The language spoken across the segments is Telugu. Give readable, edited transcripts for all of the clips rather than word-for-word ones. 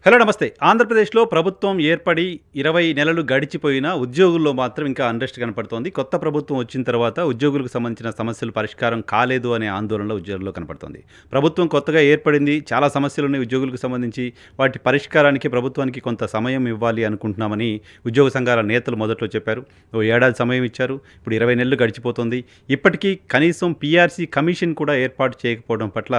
హలో నమస్తే. ఆంధ్రప్రదేశ్‌లో ప్రభుత్వం ఏర్పడి 20 నెలలు గడిచిపోయినా ఉద్యోగుల్లో మాత్రం ఇంకా అన్రెస్ట్ కనపడుతోంది. కొత్త ప్రభుత్వం వచ్చిన తర్వాత ఉద్యోగులకు సంబంధించిన సమస్యలు పరిష్కారం కాలేదు అనే ఆందోళనలో ఉద్యోగుల్లో కనపడుతోంది. ప్రభుత్వం కొత్తగా ఏర్పడింది. చాలా సమస్యలున్నాయి ఉద్యోగులకు సంబంధించి. వాటి పరిష్కారానికి ప్రభుత్వానికి కొంత సమయం ఇవ్వాలి అనుకుంటున్నామని ఉద్యోగ సంఘాల నేతలు మొదట్లో చెప్పారు. ఓ ఏడాది సమయం ఇచ్చారు. ఇప్పుడు 20 నెలలు గడిచిపోతోంది. ఇప్పటికీ కనీసం పీఆర్సీ కమిషన్ కూడా ఏర్పాటు చేయకపోవడం పట్ల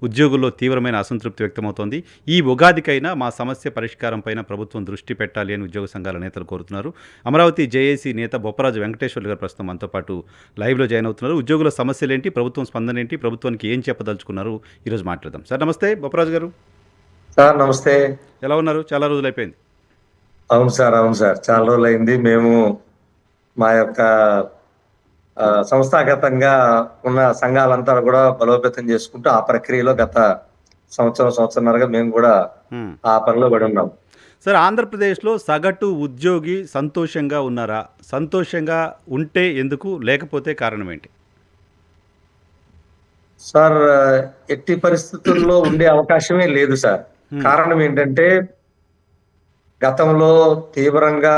ఉద్యోగుల్లో తీవ్రమైన అసంతృప్తి వ్యక్తమవుతోంది. ఈ ఉగాదికైనా మా సమస్య పరిష్కారం పైన ప్రభుత్వం దృష్టి పెట్టాలి అని ఉద్యోగ సంఘాల నేతలు కోరుతున్నారు. అమరావతి జేఏసీ నేత బొప్పరాజు వెంకటేశ్వర్లు గారు ప్రస్తుతం మనతో పాటు లైవ్లో జాయిన్ అవుతున్నారు. ఉద్యోగుల సమస్యలేంటి, ప్రభుత్వం స్పందన ఏంటి, ప్రభుత్వానికి ఏం చెప్పదలుచుకున్నారు, ఈరోజు మాట్లాడదాం. సార్ నమస్తే. బొప్పరాజు గారు సార్ నమస్తే. ఎలా ఉన్నారు? చాలా రోజులు అయిపోయింది. అవును సార్ చాలా రోజులైంది. మేము మా యొక్క సంస్థాగతంగా ఉన్న సంఘాలంతా కూడా బలోపేతం చేసుకుంటూ ఆ ప్రక్రియలో గత సంవత్సరంన్నరగా మేము కూడా ఆ పనిలో పడి ఉన్నాం. సార్, ఆంధ్రప్రదేశ్లో సగటు ఉద్యోగి సంతోషంగా ఉన్నారా? సంతోషంగా ఉంటే ఎందుకు, లేకపోతే కారణం ఏంటి? సార్ ఎట్టి పరిస్థితుల్లో ఉండే అవకాశమే లేదు సార్. కారణం ఏంటంటే గతంలో తీవ్రంగా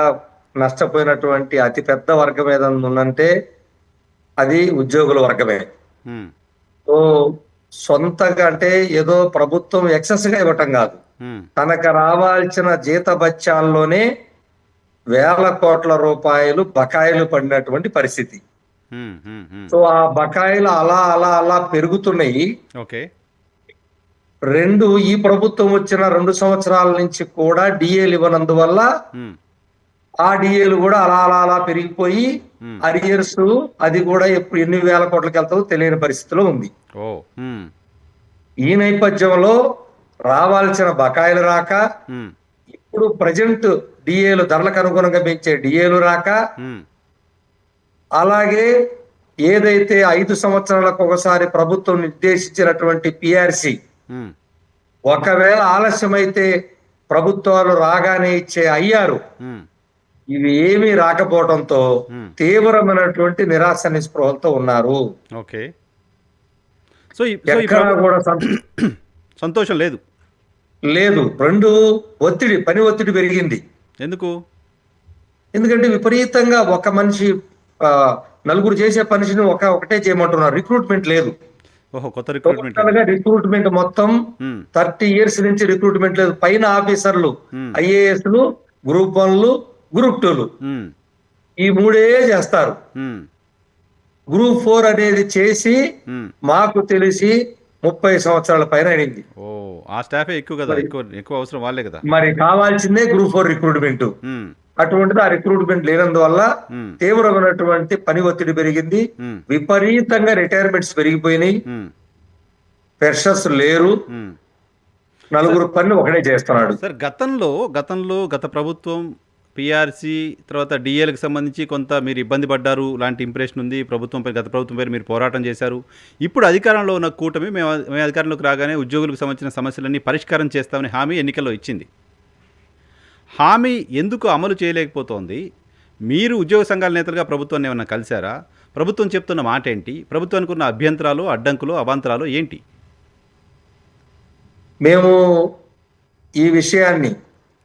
నష్టపోయినటువంటి అతి పెద్ద వర్గం ఏదన్నా ఉందంటే అది ఉద్యోగుల వర్గమే. సో సొంతగా అంటే ఏదో ప్రభుత్వం ఎక్సెస్ గా ఇవ్వటం కాదు, తనకు రావాల్సిన జీతభత్యాల్లోనే వేల కోట్ల రూపాయలు బకాయిలు పడినటువంటి పరిస్థితి. సో ఆ బకాయిలు అలా అలా అలా పెరుగుతున్నాయి. ఈ ప్రభుత్వం వచ్చిన 2 సంవత్సరాల నుంచి కూడా డిఏలు ఇవ్వనందువల్ల ఆ డిఏలు కూడా అలా అలా అలా పెరిగిపోయి అరియర్స్ అది కూడా ఎప్పుడు ఎన్ని వేల కోట్లకి వెళ్తాదో తెలియని పరిస్థితిలో ఉంది. ఈ నేపథ్యంలో రావాల్సిన బకాయిలు రాక, ఇప్పుడు ప్రజెంట్ డిఏలు ధరలకు అనుగుణంగా పెంచే డిఏలు రాక, అలాగే ఏదైతే 5 సంవత్సరాలకు ఒకసారి ప్రభుత్వం నిర్దేశించినటువంటి పిఆర్సి ఒకవేళ ఆలస్యమైతే ప్రభుత్వాలు రాగానే ఇచ్చే అయ్యారు, ఇవి ఏమీ రాకపోవడంతో తీవ్రమైనటువంటి నిరాశ నిస్పృహలతో ఉన్నారు. ఎక్కడా కూడా సంతోషం లేదు. పని ఒత్తిడి పెరిగింది. ఎందుకంటే విపరీతంగా ఒక మనిషి నలుగురు చేసే పనిని ఒకటే చేయమంటున్నారు. రిక్రూట్మెంట్ లేదు. రిక్రూట్మెంట్ మొత్తం 30 years నుంచి రిక్రూట్మెంట్ లేదు. పైన ఆఫీసర్లు ఐఏఎస్లు, గ్రూప్ 1లు, గ్రూప్ 2లు ఈ మూడే చేస్తారు. గ్రూప్ 4 అనేది చేసి మాకు తెలిసి 30 సంవత్సరాల పైన అయింది. మరి కావాల్సిందే గ్రూప్ 4 రిక్రూట్మెంట్. అటువంటిది ఆ రిక్రూట్మెంట్ లేనందువల్ల తీవ్రమైనటువంటి పని ఒత్తిడి పెరిగింది. విపరీతంగా రిటైర్మెంట్స్ పెరిగిపోయినాయి. ఫ్రెషర్స్ లేరు. నలుగురు పని ఒకటే చేస్తున్నాడు. సార్, గత ప్రభుత్వం పీఆర్సీ తర్వాత డిఏలకు సంబంధించి కొంత మీరు ఇబ్బంది పడ్డారు లాంటి ఇంప్రెషన్ ఉంది. గత ప్రభుత్వం పేరు మీరు పోరాటం చేశారు. ఇప్పుడు అధికారంలో ఉన్న కూటమి మేము అధికారంలోకి రాగానే ఉద్యోగులకు సంబంధించిన సమస్యలన్నీ పరిష్కారం చేస్తామని హామీ ఎన్నికల్లో ఇచ్చింది. హామీ ఎందుకు అమలు చేయలేకపోతోంది? మీరు ఉద్యోగ సంఘాల నేతలుగా ప్రభుత్వాన్ని ఏమన్నా కలిశారా? ప్రభుత్వం చెప్తున్న మాట ఏంటి? ప్రభుత్వానికి ఉన్న అభ్యంతరాలు, అడ్డంకులు, అవాంతరాలు ఏంటి? మేము ఈ విషయాన్ని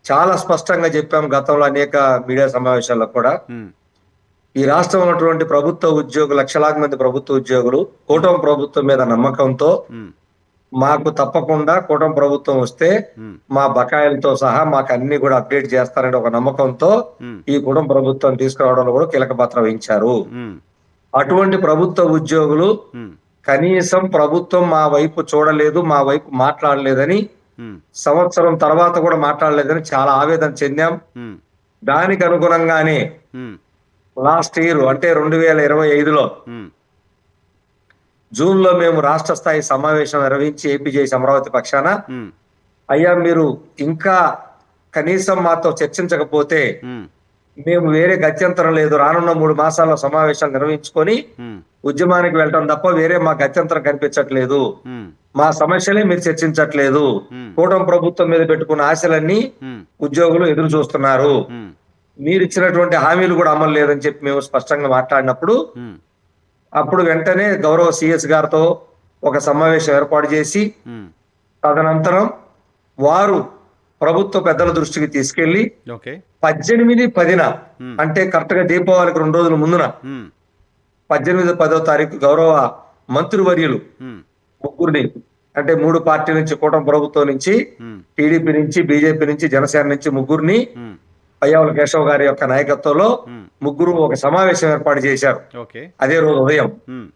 చాలా స్పష్టంగా చెప్పాం గతంలో అనేక మీడియా సమావేశాల్లో కూడా. ఈ రాష్ట్రంలో ఉన్నటువంటి ప్రభుత్వ ఉద్యోగులు, లక్షలాది మంది ప్రభుత్వ ఉద్యోగులు కూటమి ప్రభుత్వం మీద నమ్మకంతో మాకు తప్పకుండా కూటమి ప్రభుత్వం వస్తే మా బకాయిలతో సహా మాకు అన్ని కూడా అప్డేట్ చేస్తారనే ఒక నమ్మకంతో ఈ కూటమి ప్రభుత్వం తీసుకురావడంలో కూడా కీలక పాత్ర వహించారు. అటువంటి ప్రభుత్వ ఉద్యోగులు కనీసం ప్రభుత్వం మా వైపు చూడలేదు, మా వైపు మాట్లాడలేదని, సంవత్సరం తర్వాత కూడా మాట్లాడలేదని చాలా ఆవేదన చెందాం. దానికి అనుగుణంగానే లాస్ట్ ఇయర్ అంటే 2025లో జూన్ లో మేము రాష్ట్ర స్థాయి సమావేశం నిర్వహించి ఏపీ చేసి అమరావతి పక్షాన, అయ్యా మీరు ఇంకా కనీసం మాతో చర్చించకపోతే మేము వేరే గత్యంతరం లేదు, రానున్న 3 మాసాల్లో సమావేశాలు నిర్వహించుకొని ఉద్యమానికి వెళ్ళటం తప్ప వేరే మా గత్యంతరం కనిపించట్లేదు, మా సమస్యలే మీరు చర్చించట్లేదు, కూటమి ప్రభుత్వం మీద పెట్టుకున్న ఆశలన్నీ ఉద్యోగులు ఎదురు చూస్తున్నారు, మీరు ఇచ్చినటువంటి హామీలు కూడా అమలు లేదని చెప్పి మేము స్పష్టంగా మాట్లాడినప్పుడు, అప్పుడు వెంటనే గౌరవ సిఎస్ గారితో ఒక సమావేశం ఏర్పాటు చేసి తదనంతరం వారు ప్రభుత్వ పెద్దల దృష్టికి తీసుకెళ్లి ఓకే. 18/10 అంటే కరెక్ట్ గా దీపావళికి 2 రోజుల ముందున హ్మ్. 18/10 గౌరవ మంత్రివర్యులు హ్మ్. ముగ్గురిని, అంటే 3 పార్టీల నుంచి, కూటమి ప్రభుత్వం నుంచి, హ్మ్. టీడీపీ నుంచి, బీజేపీ నుంచి, జనసేన నుంచి ముగ్గురిని హ్మ్. పయ్యావుల కేశవ్ గారి యొక్క నాయకత్వంలో హ్మ్. ముగ్గురు ఒక సమావేశం ఏర్పాటు చేశారు. ఓకే. అదే రోజు ఉదయం హ్మ్.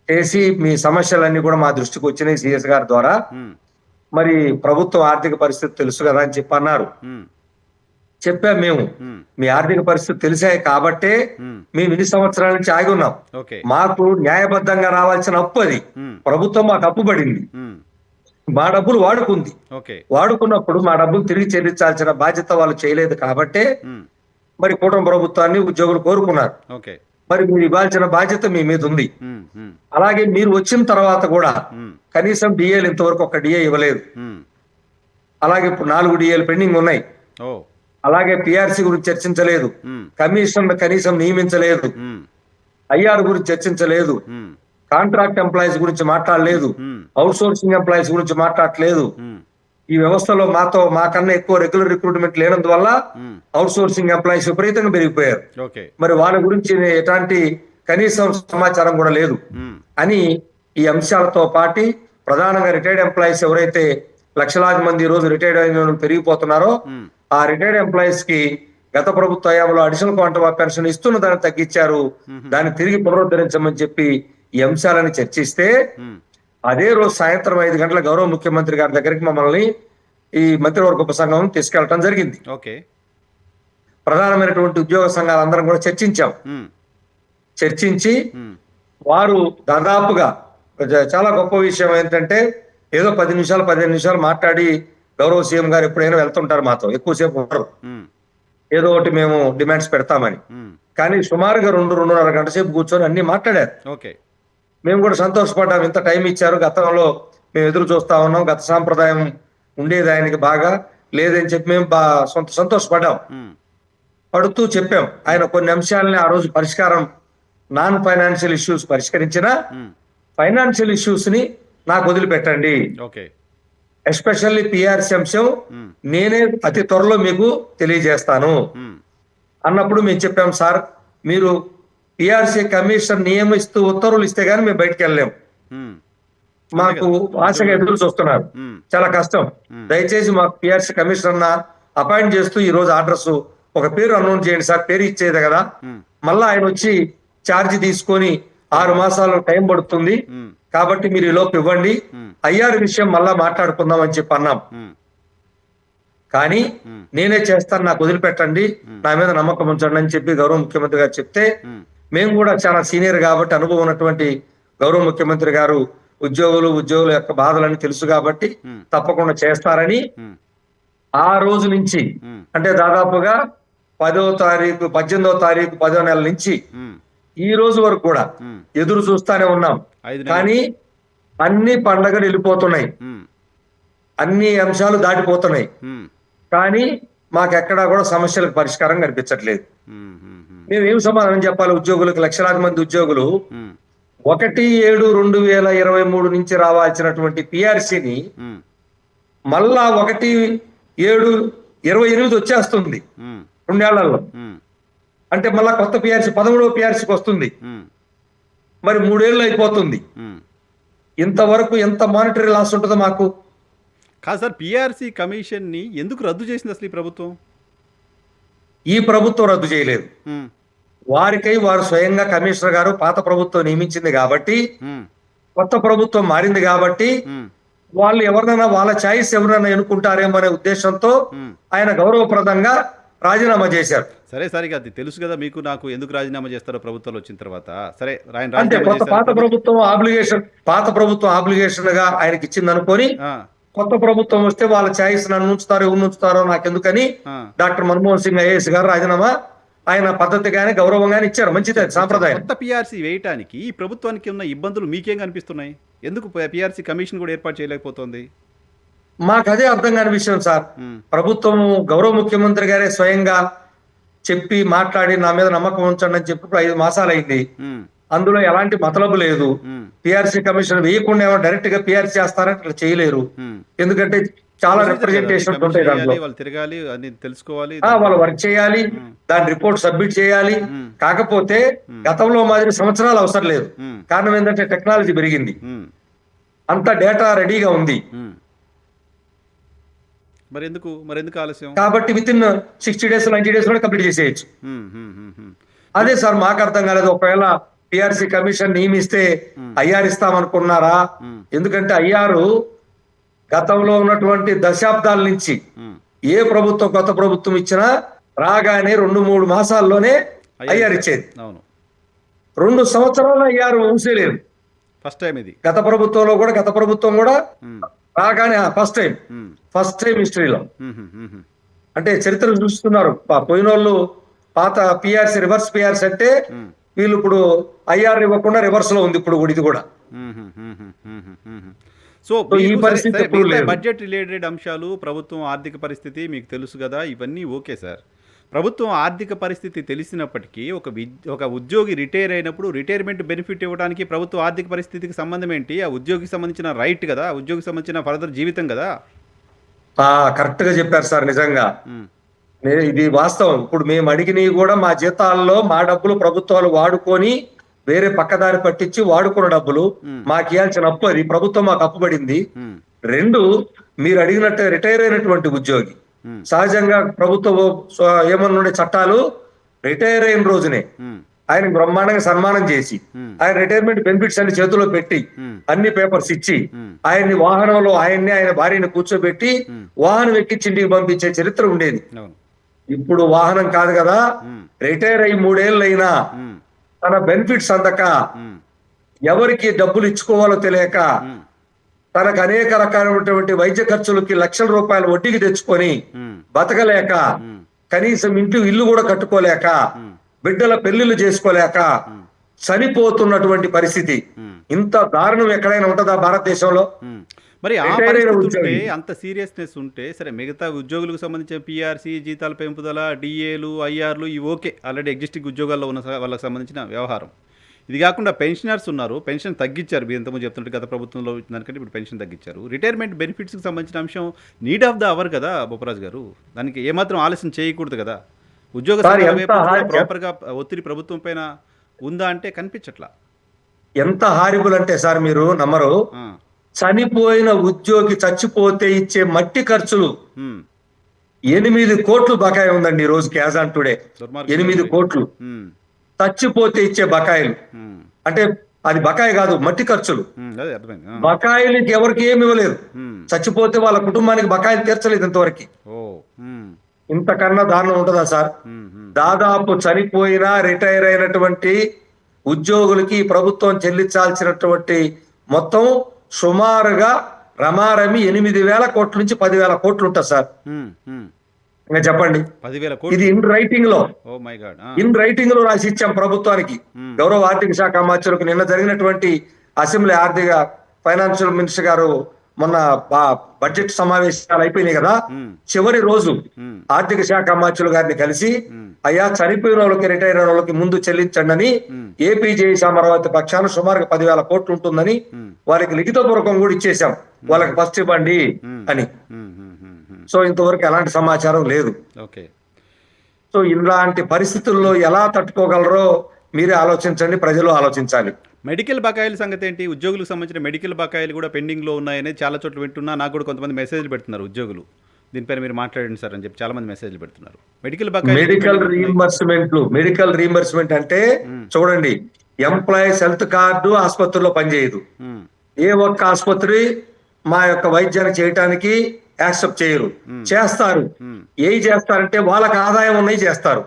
చేసి మీ సమస్యలన్నీ కూడా మా దృష్టికి వచ్చినాయి సిఎస్ గారి ద్వారా. హ్మ్. మరి ప్రభుత్వ ఆర్థిక పరిస్థితి తెలుసు కదా అని చెప్పి అన్నారు. హ్మ్. చెప్పాం మేము. హ్మ్. మీ ఆర్థిక పరిస్థితి తెలిసాయి కాబట్టే హ్మ్. మేము ఇన్ని సంవత్సరాల నుంచి ఆగి ఉన్నాం. ఓకే. మాకు న్యాయబద్ధంగా రావాల్సిన అప్పు అది. హ్మ్. ప్రభుత్వం మాకు అప్పు పడింది. హ్మ్. మా డబ్బులు వాడుకుంది. ఓకే. వాడుకున్నప్పుడు మా డబ్బులు తిరిగి చెల్లించాల్సిన బాధ్యత వాళ్ళు చేయలేదు కాబట్టే హ్మ్. మరి కూటమి ప్రభుత్వాన్ని ఉద్యోగులు కోరుకున్నారు. ఓకే. మరి మీరు ఇవ్వాల్సిన బాధ్యత మీ మీద ఉంది. హ్మ్. హ్మ్. అలాగే మీరు వచ్చిన తర్వాత కూడా హ్మ్. కనీసం డిఏలు ఇంతవరకు ఒక డిఏ ఇవ్వలేదు. హ్మ్. అలాగే ఇప్పుడు 4 డిఏలు పెండింగ్ ఉన్నాయి. ఓహ్! అలాగే పిఆర్సీ గురించి చర్చించలేదు. హ్మ్. కమిషన్ కనీసం నియమించలేదు. హ్మ్. ఐఆర్ గురించి చర్చించలేదు. హ్మ్. కాంట్రాక్ట్ ఎంప్లాయీస్ గురించి మాట్లాడలేదు. హ్మ్. అవుట్ సోర్సింగ్ ఎంప్లాయీస్ గురించి మాట్లాడలేదు. హ్మ్. ఈ వ్యవస్థలో మాకన్నా ఎక్కువ రెగ్యులర్ రిక్రూట్మెంట్ లేనందువల్ల హ్మ్. అవుట్ సోర్సింగ్ ఎంప్లాయీస్ విపరీతంగా పెరిగిపోయారు. ఓకే. మరి వాళ్ళ గురించి ఎట్లాంటి కనీసం సమాచారం కూడా లేదు హ్మ్. అని ఈ అంశాలతో పాటు ప్రధానంగా రిటైర్డ్ ఎంప్లాయీస్ ఎవరైతే లక్షలాది మంది ఈ రోజు రిటైర్డ్ అయిన వాళ్ళు పెరిగిపోతున్నారో హ్మ్. ఆ రిటైర్డ్ ఎంప్లాయీస్ కి గత ప్రభుత్వ హయాంలో అడిషనల్ క్వాంటమ్ ఆఫ్ పెన్షన్ ఇస్తున్న దాన్ని తగ్గించారు. హుహు. దాన్ని తిరిగి పునరుద్ధరించమని చెప్పి ఈ అంశాలను చర్చిస్తే హ్మ్. అదే రోజు సాయంత్రం 5 గంటల గౌరవ ముఖ్యమంత్రి గారి దగ్గరికి మమ్మల్ని ఈ మంత్రివర్గ ఉపసంఘం తీసుకెళ్లడం జరిగింది. ఓకే. ప్రధానమైనటువంటి ఉద్యోగ సంఘాలందరం కూడా చర్చించాం. హ్మ్. చర్చించి హ్మ్. వారు దాదాపుగా చాలా గొప్ప విషయం ఏంటంటే ఏదో 10 నిమిషాలు 15 నిమిషాలు మాట్లాడి గౌరవ సీఎం గారు ఎప్పుడైనా వెళ్తుంటారు మాతో, ఎక్కువసేపు ఉండరు. హ్మ్. ఏదో ఒకటి మేము డిమాండ్స్ పెడతామని. హ్మ్. కానీ సుమారుగా 2-2.5 గంట సేపు కూర్చొని అన్ని మాట్లాడారు. ఓకే. మేము కూడా సంతోషపడ్డాం. ఇంత టైం ఇచ్చారు. గతంలో మేము ఎదురు చూస్తా ఉన్నాం. గత సాంప్రదాయం ఉండేది ఆయనకి బాగా లేదని చెప్పి మేము సంతోషపడ్డాం. హ్మ్. పడుతూ చెప్పాం. ఆయన కొన్ని అంశాలని ఆ రోజు పరిష్కారం నాన్ ఫైనాన్షియల్ ఇష్యూస్ పరిష్కరించినా హ్మ్. ఫైనాన్షియల్ ఇష్యూస్ ని నాకు వదిలిపెట్టండి. ఓకే. ఎస్పెషల్లీ పిఆర్సీ అంశం హ్మ్. నేనే అతి త్వరలో మీకు తెలియజేస్తాను హ్మ్. అన్నప్పుడు మేము చెప్పాం, సార్ మీరు పిఆర్సీ కమిషన్ నియమిస్తూ ఉత్తర్వులు ఇస్తే గానీ మేము బయటికి వెళ్ళలేం. హ్మ్. అంతే మాకు కదా! ఆశగా ఉద్యోగులు. ఎదురు చూస్తున్నారు. హ్మ్. చాలా కష్టం. హ్మ్. దయచేసి మాకు పిఆర్సీ కమిషనర్ అపాయింట్ చేస్తూ ఈ రోజు అడ్రస్ ఒక పేరు అనౌన్స్ చేయండి సార్. పేరు ఇచ్చేదే కదా. హ్మ్. మళ్ళా ఆయన వచ్చి ఛార్జ్ తీసుకొని 6 మాసాలు టైం పడుతుంది. హ్మ్. కాబట్టి మీరు ఈ లోపు ఇవ్వండి. హ్మ్. ఐఆర్ విషయం మళ్ళా మాట్లాడుకుందాం అని చెప్పి అన్నాం. హ్మ్. కానీ హ్మ్. నేనే చేస్తాను, నాకు వదిలిపెట్టండి, హ్మ్. నా మీద నమ్మకం ఉంచండి అని చెప్పి గౌరవ ముఖ్యమంత్రి గారు చెప్తే హ్మ్. మేము కూడా చాలా సీనియర్ కాబట్టి అనుభవం ఉన్నటువంటి గౌరవ ముఖ్యమంత్రి గారు ఉద్యోగుల యొక్క బాధలన్నీ తెలుసు కాబట్టి హ్మ్. తప్పకుండా చేస్తారని హ్మ్. ఆ రోజు నుంచి, హ్మ్. అంటే దాదాపుగా 10వ తారీఖు 18వ తారీఖు 10వ నెల నుంచి హ్మ్. ఈ రోజు వరకు కూడా హ్మ్. ఎదురు చూస్తానే ఉన్నాం. 5 నెలలు. కానీ అన్ని పండగలు వెళ్ళిపోతున్నాయి. హ్మ్. అన్ని అంశాలు దాటిపోతున్నాయి. హ్మ్. కానీ కానీ మాకెక్కడా కూడా సమస్యలకు పరిష్కారం కనిపించట్లేదు. హ్మ్. హ్మ్. హ్మ్. మేము ఏం సమాధానం చెప్పాలి ఉద్యోగులకు? లక్షలాది మంది ఉద్యోగులు హ్మ్. 1/7/2023 నుంచి రావాల్సినటువంటి పిఆర్సీని హ్మ్. మళ్ళా 1/7/28 వచ్చేస్తుంది హ్మ్. 2 ఏళ్లలో. హ్మ్. అంటే మళ్ళా కొత్త పిఆర్సీ 13వ పిఆర్సీకి వస్తుంది. హ్మ్. మరి 3 ఏళ్ళు అయిపోతుంది. హ్మ్. ఇంతవరకు ఎంత మానిటరీ లాస్ ఉంటుందో మాకు? కాదు సార్, పీఆర్సీ కమిషన్‌ని ఎందుకు రద్దు చేసింది అసలు ఈ ప్రభుత్వం? ఈ ప్రభుత్వం రద్దు చేయలేదు. హ్మ్. వారికై వారు స్వయంగా కమిషనర్ గారు పాత ప్రభుత్వం నియమించింది కాబట్టి, హ్మ్. కొత్త ప్రభుత్వం మారింది కాబట్టి హ్మ్. వాళ్ళు ఎవరినైనా వాళ్ళ ఛాయిస్ ఎవరైనా ఎన్నుకుంటారేమో అనే ఉద్దేశంతో హ్మ్. ఆయన గౌరవప్రదంగా రాజీనామా చేశారు. సరే, సరే, ఇక అది తెలుసు కదా మీకు, నాకు ఎందుకు రాజీనామా చేస్తారో ప్రభుత్వాలు వచ్చిన తర్వాత. సరే, ఆయన అంటే రాజీనామా చేశారు. పాత ప్రభుత్వం ఆబ్లిగేషన్ గా ఆయనకి ఇచ్చింది అనుకొని ఆ! కొత్త ప్రభుత్వం వస్తే వాళ్ళ ఛాయిస్ నన్ను ఉంచుతారో ఎవరిని ఉంచుతారో నాకెందుకని ఆ! డాక్టర్ మన్మోహన్ సింగ్ ఐఏఎస్ గారు రాజీనామా ఆయన పద్ధతిగానే గౌరవంగానే ఇచ్చారు. మంచిదే, ఇచ్చారు. సాంప్రదాయం. కొత్త పీఆర్సీ వేయటానికి ఈ ప్రభుత్వానికి ఉన్న ఇబ్బందులు మీకేం కనిపిస్తున్నాయి? ఎందుకు పీఆర్సీ కమిషన్ కూడా ఏర్పాటు చేయలేకపోతోంది? మాకు అదే అర్థం కాని విషయం సార్. హ్మ్. ప్రభుత్వం గౌరవ ముఖ్యమంత్రి గారే స్వయంగా చెప్పి మాట్లాడి నా మీద నమ్మకం ఉంచండి అని చెప్పి ఇప్పుడు 5 మాసాలు అయింది. హ్మ్. అందులో ఎలాంటి మతలబు లేదు. హ్మ్. పిఆర్సీ కమిషన్ వేయకుండా ఏమో డైరెక్ట్ గా పిఆర్సీ చేస్తారంటే అట్లా చేయలేరు. హ్మ్. ఎందుకంటే చాలా ప్రొసీజర్ కదా అది. రిప్రజెంటేషన్స్ కమిషన్ ఉంటాయి దాంట్లో. వేయాలి, వాళ్ళు తిరగాలి, అన్ని తెలుసుకోవాలి. వాళ్ళు వర్క్ చేయాలి, దాని రిపోర్ట్ సబ్మిట్ చేయాలి. కాకపోతే గతంలో మాదిరి సంవత్సరాలు అవసరం లేదు. కారణం ఏంటంటే టెక్నాలజీ పెరిగింది, అంత డేటా రెడీగా ఉంది. మరి ఎందుకు ఆలస్యం? కాబట్టి విత్ ఇన్ 60 days 90 days కూడా కంప్లీట్ చేసేయచ్చు. ఉమ్, ఉమ్, ఉమ్, ఉమ్. అదే సార్ మాకు అర్థం కాలేదు. ఒకవేళ పిఆర్సీ కమిషన్ నియమిస్తే ఐఆర్ ఇస్తామనుకున్నారా? ఎందుకంటే ఐఆర్ గతంలో ఉన్నటువంటి దశాబ్దాల నుంచి ఏ ప్రభుత్వం కొత్త ప్రభుత్వం ఇచ్చినా రాగానే 2-3 మాసాల్లోనే ఐఆర్ ఇచ్చేది. అవును, 2 సంవత్సరాలు ఐఆర్ ఊసేలేదు. ఫస్ట్ టైం ఇది. గత ప్రభుత్వం కూడా రాగానే ఫస్ట్ టైం హిస్టరీలో. అంటే చరిత్ర చూస్తున్నారు. పోయిన వాళ్ళు పాత పిఆర్సీ రివర్స్ పిఆర్సీ అంటే వీళ్ళు ఇప్పుడు ఐఆర్ ఇవ్వకుండా రివర్స్ లో ఉంది ఇప్పుడు ఇది కూడా. సో ఈ పరిస్థితి ఎప్పుడు లేదు. బడ్జెట్ రిలేటెడ్ అంశాలు, ప్రభుత్వం ఆర్థిక పరిస్థితి మీకు తెలుసు కదా, ఇవన్నీ ఓకే సార్. ప్రభుత్వం ఆర్థిక పరిస్థితి తెలిసినప్పటికీ ఒక ఉద్యోగి రిటైర్ అయినప్పుడు రిటైర్మెంట్ బెనిఫిట్ ఇవ్వడానికి ప్రభుత్వ ఆర్థిక పరిస్థితికి సంబంధం ఏంటి? ఆ ఉద్యోగికి సంబంధించిన రైట్ కదా, ఉద్యోగికి సంబంధించిన ఫర్దర్ జీవితం కదా. కరెక్ట్ గా చెప్పారు సార్. నిజంగా ఇది వాస్తవం. ఇప్పుడు మేము అడిగినవి కూడా మా జీతాల్లో మా డబ్బులు ప్రభుత్వాలు వాడుకొని వేరే పక్కదారి పట్టించి వాడుకున్న డబ్బులు మాకు ఇవ్వాల్సిన అప్పు, అది ప్రభుత్వం మాకు అప్పు పడింది. 2, మీరు అడిగినట్టు రిటైర్ అయినటువంటి ఉద్యోగి సహజంగా ప్రభుత్వం ఏమన్నా చట్టాలు రిటైర్ అయిన రోజునే ఆయన బ్రహ్మాండంగా సన్మానం చేసి ఆయన రిటైర్మెంట్ బెనిఫిట్స్ అన్ని చేతిలో పెట్టి అన్ని పేపర్స్ ఇచ్చి ఆయన్ని వాహనంలో ఆయన భార్యని కూర్చోబెట్టి వాహనం ఎక్కించి ఇంటికి పంపించే చరిత్ర ఉండేది. ఇప్పుడు వాహనం కాదు కదా, రిటైర్ అయ్యి 3 ఏళ్ళు అయినా తన బెనిఫిట్స్ అందక ఎవరికి డబ్బులు ఇచ్చుకోవాలో తెలియక తనకు అనేక రకాలైనటువంటి వైద్య ఖర్చులకి లక్షల రూపాయలు వడ్డీకి తెచ్చుకొని బతకలేక, కనీసం ఇల్లు కూడా కట్టుకోలేక, బిడ్డల పెళ్లిళ్ళు చేసుకోలేక చనిపోతున్నటువంటి పరిస్థితి. ఇంత దారుణం ఎక్కడైనా ఉంటుందా భారతదేశంలో? మరి ఆ పరిస్థితి ఉంటే, అంత సీరియస్నెస్ ఉంటే సరే, మిగతా ఉద్యోగులకు సంబంధించిన పిఆర్సీ, జీతాల పెంపుదల, డిఏలు, ఐఆర్లు ఇవి ఓకే, ఆల్రెడీ ఎగ్జిస్టింగ్ ఉద్యోగాల్లో ఉన్న వాళ్ళకి సంబంధించిన వ్యవహారం. ఇది కాకుండా పెన్షనర్స్ ఉన్నారు, పెన్షన్ తగ్గించారు. మీరు ఎంతమంది చెప్తుంటే గత ప్రభుత్వంలో దానికంటే ఇప్పుడు పెన్షన్ తగ్గించారు. రిటైర్మెంట్ బెనిఫిట్స్కి సంబంధించిన అంశం నీడ్ ఆఫ్ ద అవర్ కదా బొప్పరాజు గారు, దానికి ఏమాత్రం ఆలస్యం చేయకూడదు కదా. ఉద్యోగ ప్రాపర్గా ఒత్తిడి ప్రభుత్వం పైన ఉందా అంటే కనిపించట్లా. ఎంత హారిబుల్ అంటే సార్ మీరు నమ్మరు, చనిపోయిన ఉద్యోగి చచ్చిపోతే ఇచ్చే మట్టి ఖర్చులు 8 కోట్లు బకాయి ఉందండి ఈ రోజు క్యాజ్ ఆన్ టుడే. 8 కోట్లు చచ్చిపోతే ఇచ్చే బకాయిలు. అంటే అది బకాయి కాదు, మట్టి ఖర్చులు. బకాయిలకి ఎవరికి ఏమి ఇవ్వలేదు, చచ్చిపోతే వాళ్ళ కుటుంబానికి బకాయిలు తీర్చలేదు ఇంతవరకు. ఇంతకన్నా దారుణం ఉంటుందా సార్? దాదాపు చనిపోయినా రిటైర్ అయినటువంటి ఉద్యోగులకి ప్రభుత్వం చెల్లించాల్సినటువంటి మొత్తం సుమారుగా రమారమి 8,000 కోట్ల నుంచి 10,000 కోట్లు ఉంటుంది సార్. ఇంకా చెప్పండి, ఇది ఇన్ రైటింగ్ లో రాసి ఇచ్చాం ప్రభుత్వానికి. గౌరవ ఆర్థిక శాఖ మంత్రులకు నిన్న జరిగినటువంటి అసెంబ్లీ ఆర్థిక ఫైనాన్షియల్ మినిస్టర్ గారు మొన్న బడ్జెట్ సమావేశాలు అయిపోయినాయి కదా, చివరి రోజు ఆర్థిక శాఖ మంత్రులు గారిని కలిసి అయ్యా చనిపోయిన వాళ్ళకి, రిటైర్ అయిన వాళ్ళకి ముందు చెల్లించండి అని ఏపీజేఎస్ అమరావతి పక్షాన సుమారుగా 10,000 కోట్లు ఉంటుందని వారికి లిఖితపూర్వకం కూడా ఇచ్చేసాం, వాళ్ళకి ఫస్ట్ ఇవ్వండి అని. సో ఇంతవరకు ఎలాంటి సమాచారం లేదు. సో ఇలాంటి పరిస్థితుల్లో ఎలా తట్టుకోగలరో మీరే ఆలోచించండి, ప్రజలు ఆలోచించాలి. మెడికల్ బకాయిల సంగతి ఏంటి? ఉద్యోగులకు సంబంధించిన మెడికల్ బకాయిలు కూడా పెండింగ్లో ఉన్నాయని చాలా చోట్ల వింటున్నా. నాకు కూడా కొంతమంది మెసేజ్లు పెడుతున్నారు ఉద్యోగులు, దీనిపైన మీరు మాట్లాడండి సార్ అని చెప్పి చాలా మంది మెసేజ్లు పెడుతున్నారు. మెడికల్ రీయింబర్స్మెంట్ అంటే చూడండి, ఎంప్లాయీస్ హెల్త్ కార్డు ఆసుపత్రిలో పనిచేయదు. ఏ ఒక్క ఆసుపత్రి మా యొక్క వైద్యాన్ని చేయటానికి యాక్సెప్ట్ చేయరు. చేస్తారు, ఏం చేస్తారంటే వాళ్ళకి ఆదాయం ఉన్నాయి చేస్తారు.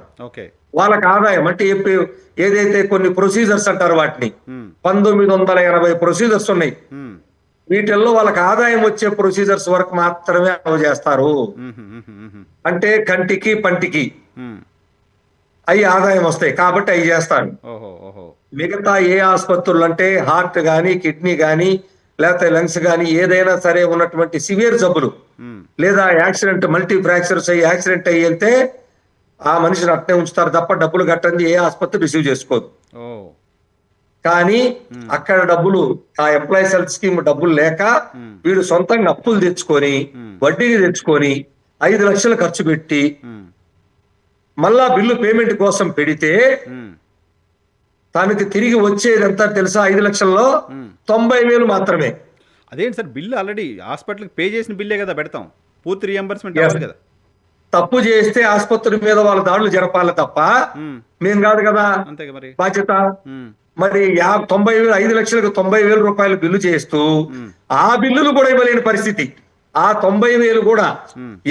వాళ్ళకి ఆదాయం అంటే ఏదైతే కొన్ని ప్రొసీజర్స్ అంటారు వాటిని 1980 ప్రొసీజర్స్ ఉన్నాయి. వీటిల్లో వాళ్ళకి ఆదాయం వచ్చే ప్రొసీజర్స్ వరకు మాత్రమే అమలు చేస్తారు. అంటే కంటికి పంటికి అవి ఆదాయం వస్తాయి కాబట్టి అవి చేస్తారు. మిగతా ఏ ఆసుపత్రులు అంటే హార్ట్ గాని, కిడ్నీ గాని, లేకపోతే లంగ్స్ గాని, ఏదైనా సరే ఉన్నటువంటి సివియర్ జబ్బులు లేదా యాక్సిడెంట్, మల్టీ ఫ్రాక్చర్స్ అయ్యి యాక్సిడెంట్ అయ్యి వెళ్తే ఆ మనిషిని అట్నే ఉంచుతారు తప్ప డబ్బులు కట్టండి ఏ ఆసుపత్రి రిసీవ్ చేసుకోదు. కానీ అక్కడ డబ్బులు ఆ ఎంప్లాయీస్ హెల్త్ స్కీమ్ డబ్బులు లేక వీడు సొంతంగా అప్పులు తెచ్చుకొని వడ్డీకి తెచ్చుకొని 5 లక్షలు ఖర్చు పెట్టి మళ్ళా బిల్లు పేమెంట్ కోసం పెడితే తనకి తిరిగి వచ్చేది ఎంత తెలుసా? 5 లక్షల్లో 90,000 మాత్రమే. అదేంటి సార్, బిల్లు ఆల్రెడీ హాస్పిటల్కి పే చేసిన బిల్లే కదా పెడతాం, పూర్తి రియంబర్స్మెంట్ Yes. అవ్వాలి కదా. తప్పు చేస్తే ఆసుపత్రి మీద వాళ్ళ దాడులు జరపాలి తప్ప మేం కాదు కదా అంతేగా మరి. బాధ్యత. మరి 90,000 5 లక్షలకు 90,000 రూపాయలు బిల్లు చేస్తూ ఆ బిల్లులు కూడా ఇవ్వలేని పరిస్థితి. ఆ 90,000 కూడా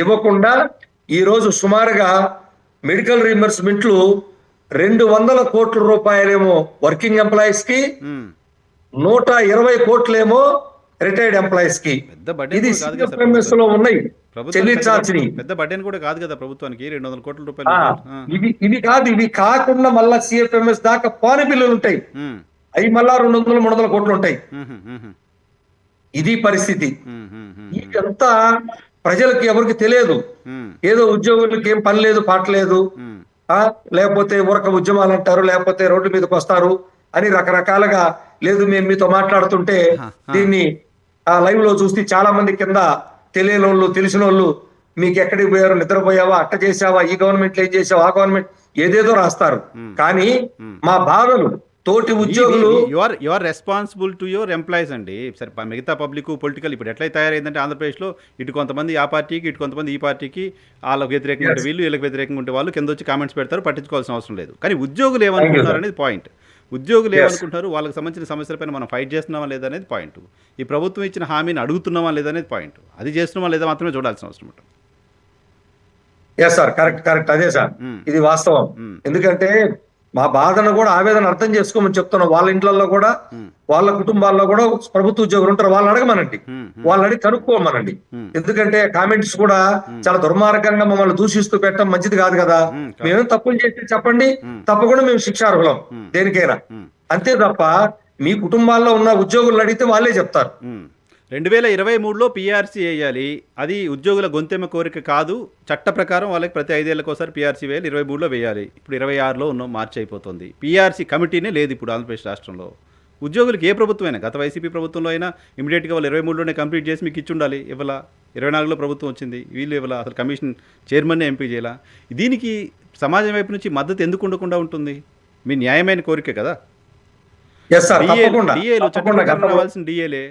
ఇవ్వకుండా ఈ రోజు సుమారుగా మెడికల్ రీయింబర్స్మెంట్లు 200 కోట్ల రూపాయలేమో వర్కింగ్ ఎంప్లాయీస్ కి, 120 కోట్లేమో రిటైర్డ్ ఎంప్లాయీస్ కి. పెద్ద బడ్జెట్ ఇది కాదు కదా సార్ CFMS లో ఉన్నాయి ప్రభుత్వానికి. చెల్లించాల్సినవి. పెద్ద బడ్జెట్ కూడా కాదు కదా ప్రభుత్వానికి 200 కోట్ల రూపాయలు. ఇవి కాదు, ఇవి కాకుండా మళ్ళా CFMS దాకా పాని బిల్లులు ఉంటాయి, అవి మళ్ళా 200-300 కోట్లు ఉంటాయి. ఇది పరిస్థితి. ఇదంతా ప్రజలకు ఎవరికి తెలియదు. ఏదో ఉద్యోగులకి ఏం పని లేదు పాట లేదు, లేకపోతే ఊరక ఉద్యమాలు అంటారు, లేకపోతే రోడ్ల మీదకి వస్తారు అని రకరకాలుగా. లేదు మేము మీతో మాట్లాడుతుంటే దీన్ని లైవ్ లో చూస్తే చాలా మంది కింద తెలియని వాళ్ళు తెలిసిన వాళ్ళు మీకు ఎక్కడికి పోయారు, నిద్రపోయావా, అట్ట చేసావా, ఈ గవర్నమెంట్ ఏం చేసావా, ఆ గవర్నమెంట్ ఏదేదో రాస్తారు. కానీ మా బాధలు తోటి ఉద్యోగులు you are responsible to your employees అండి. సరే మిగతా పబ్లిక్ పొలిటికల్ ఇప్పుడు ఎట్లా తయారైందంటే ఆంధ్రప్రదేశ్లో ఇటు కొంతమంది ఆ పార్టీకి, ఇటు కొంతమంది ఈ పార్టీకి, వాళ్ళకి వ్యతిరేకంగా ఉంటే వీళ్ళు, వీళ్ళకి వ్యతిరేకంగా ఉంటే వాళ్ళు కింద వచ్చి కామెంట్స్ పెడతారు, పట్టించుకోవాల్సిన అవసరం లేదు. కానీ ఉద్యోగులు ఏమనుకుంటున్నారు అనేది పాయింట్. ఉద్యోగులు ఏమనుకుంటారు, వాళ్ళకి సంబంధించిన సమస్యలపైన మనం ఫైట్ చేస్తున్నామా లేదా అనేది పాయింట్. ఈ ప్రభుత్వం ఇచ్చిన హామీని అడుగుతున్నామా లేదా అనేది పాయింట్. అది చేస్తున్నామా లేదా మాత్రమే చూడాల్సిన అవసరం ఉంటుంది. ఎస్ సార్, కరెక్ట్ అదే సార్, ఇది వాస్తవం. ఎందుకంటే మా బాధను కూడా ఆవేదన అర్థం చేసుకోమని చెప్తున్నాం. వాళ్ళ ఇంట్లలో కూడా వాళ్ళ కుటుంబాల్లో కూడా ప్రభుత్వ ఉద్యోగులు ఉంటారు, వాళ్ళని అడగమనండి, వాళ్ళని అడిగి కనుక్కోమనండి. ఎందుకంటే కామెంట్స్ కూడా చాలా దుర్మార్గంగా మమ్మల్ని దూషిస్తూ పెట్టడం మంచిది కాదు కదా. మేమేం తప్పులు చేస్తే చెప్పండి, తప్పకుండా మేము శిక్షార్హులం దేనికైనా. అంతే తప్ప మీ కుటుంబాల్లో ఉన్న ఉద్యోగులను అడిగితే వాళ్ళే చెప్తారు. 2023లో పీఆర్సీ వేయాలి, అది ఉద్యోగుల గొంతెమ్మ కోరిక కాదు, చట్ట ప్రకారం వాళ్ళకి ప్రతి 5 ఏళ్ళకి ఒకసారి పీఆర్సీ వేయాలి. 23లో వేయాలి, ఇప్పుడు 26లో ఉన్నాం, మార్చి అయిపోతుంది. పీఆర్సీ కమిటీనే లేదు ఇప్పుడు ఆంధ్రప్రదేశ్ రాష్ట్రంలో. ఉద్యోగులకు ఏ ప్రభుత్వమైనా, గత వైసీపీ ప్రభుత్వంలో అయినా ఇమీడియట్గా వాళ్ళు 23లోనే కంప్లీట్ చేసి మీకు ఇచ్చి ఉండాలి. ఇవ్వాల 24లో ప్రభుత్వం వచ్చింది, వీళ్ళు ఇవ్వాల, అసలు కమిషన్ చైర్మన్నే ఎంపీ చేయాల. దీనికి సమాజం వైపు నుంచి మద్దతు ఎందుకు ఉండకుండా ఉంటుంది? మీ న్యాయమైన కోరిక కదా. డిఏలు చట్టం రావాల్సిన డిఏలే,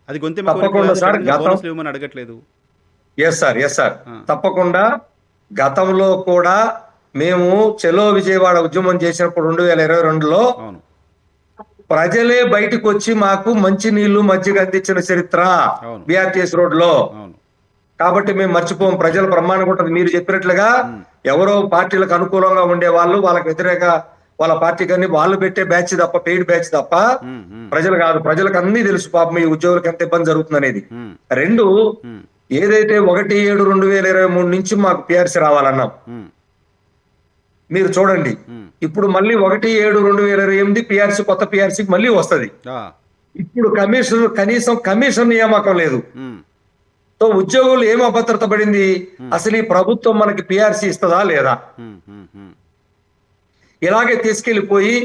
అది గొంతెమ్మ కోరిక అడగట్లేదు. ఎస్ సార్, తప్పకుండా. గతంలో కూడా మేము చెలో విజయవాడ ఉద్యమం చేసినప్పుడు 2022లో ప్రజలే బయటకు వచ్చి మాకు మంచి నీళ్లు మజ్జిగ అందించిన చరిత్ర బిఆర్టీఎస్ రోడ్ లో. కాబట్టి మేము మర్చిపోం. ప్రజల ప్రమాణం ఉంటుంది. మీరు చెప్పినట్లుగా ఎవరో పార్టీలకు అనుకూలంగా ఉండే వాళ్ళు, వాళ్ళకి వ్యతిరేక వాళ్ళ పార్టీ కానీ వాళ్ళు పెట్టే బ్యాచ్ తప్ప, పెయిడ్ బ్యాచ్ తప్ప ప్రజలు కాదు. ప్రజలకు అన్ని తెలుసు పాపం ఈ ఉద్యోగులకు ఎంత ఇబ్బంది జరుగుతుంది అనేది. రెండు, ఏదైతే 1/7/2023 నుంచి మాకు పిఆర్సీ రావాలన్నాం, మీరు చూడండి ఇప్పుడు మళ్ళీ 1/7/2028 పిఆర్సీ, కొత్త పిఆర్సీకి మళ్ళీ వస్తుంది. ఇప్పుడు కనీసం కమిషన్ నియామకం లేదు. సో ఉద్యోగులు ఏం అభద్రత పడింది? అసలు ఈ ప్రభుత్వం మనకి పిఆర్సీ ఇస్తుందా లేదా? ఇలాగే తీసుకెళ్లిపోయి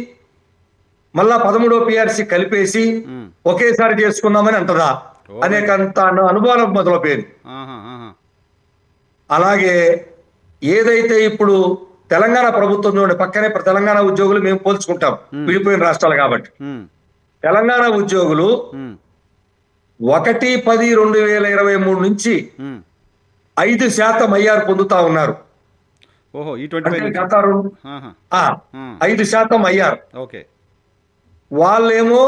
మళ్ళా 13వ పిఆర్సీ కలిపేసి ఒకేసారి చేసుకున్నామని అంటదా అనేకంత అనుభవం మొదలుపోయింది. అలాగే ఏదైతే ఇప్పుడు తెలంగాణ ప్రభుత్వం చూడండి, పక్కనే తెలంగాణ ఉద్యోగులు మేము పోల్చుకుంటాం, విడిపోయిన రాష్ట్రాలు కాబట్టి. తెలంగాణ ఉద్యోగులు 1/10/2023 నుంచి 5% ఐఆర్ పొందుతా ఉన్నారు. 5% అయ్యారు. వాళ్ళేమో